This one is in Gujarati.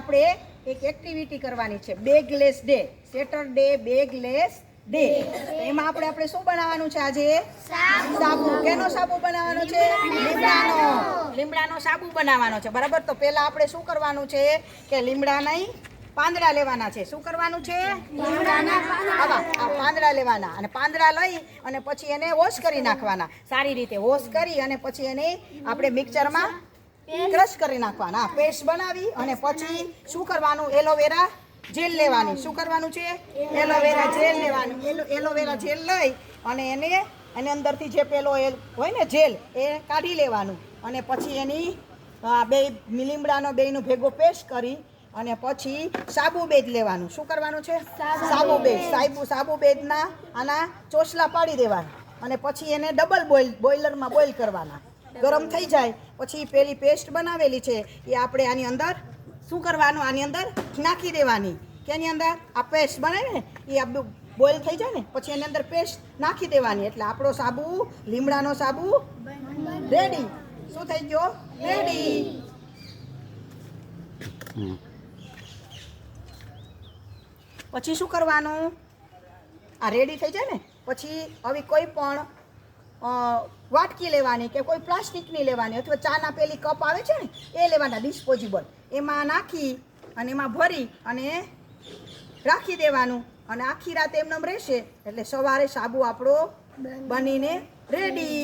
આપણે એક એક્ટિવિટી કરવાની છે, bagless day. Saturday bagless day. એમાં આપણે શું બનાવવાનું છે આજે? સાબુ. કેનો સાબુ બનાવવાનો છે? લીમડાનો સાબુ બનાવવાનો છે. બરાબર. તો પહેલા આપણે શું કરવાનું છે કે લીમડાના પાંદડા લેવાના છે. શું કરવાનું છે? આ પાંદડા લેવાના અને પાંદડા લઈ અને પછી એને વોશ કરી નાખવાના. સારી રીતે વોશ કરી અને પછી એને આપણે મિક્સરમાં ક્રશ કરી નાખવાના, પેસ્ટ બનાવી અને પછી શું કરવાનું? એલોવેરા જેલ લેવાની. શું કરવાનું છે? એલોવેરા જેલ લેવાનું. એલોવેરા જેલ લઈ અને એની અંદરથી જે પેલો હોય ને જેલ એ કાઢી લેવાનું અને પછી એની બે લીમડાનો બેયનો ભેગો પેસ્ટ કરી અને પછી સાબુ બેજ લેવાનું. શું કરવાનું છે? સાબુ બેજ. સાબુ બેજના આના ચોસલા પાડી દેવાના અને પછી એને ડબલ બોઇલરમાં બોઇલ કરવાના. ગરમ થઈ જાય પછી પેલી પેસ્ટ બનાવેલી છે એ આપણે આની અંદર શું કરવાનું? આની અંદર નાખી દેવાની. કેની અંદર? આ પેસ્ટ બનાવી ને એ આપણું બોઇલ થઈ જાય ને પછી એની અંદર પેસ્ટ નાખી દેવાની. એટલે આપણો સાબુ, લીમડાનો સાબુ રેડી. શું થઈ ગયો? રેડી. પછી શું કરવાનું? આ રેડી થઈ જાય ને પછી હવે કોઈ પણ વાટકી લેવાની કે કોઈ પ્લાસ્ટિકની લેવાની અથવા ચાના પેલી કપ આવે છે ને એ લેવાના, ડિસ્પોઝેબલ. એમાં નાખી અને એમાં ભરી અને રાખી દેવાનું અને આખી રાત એમનેમ રહેશે એટલે સવારે સાબુ આપણો બનીને રેડી.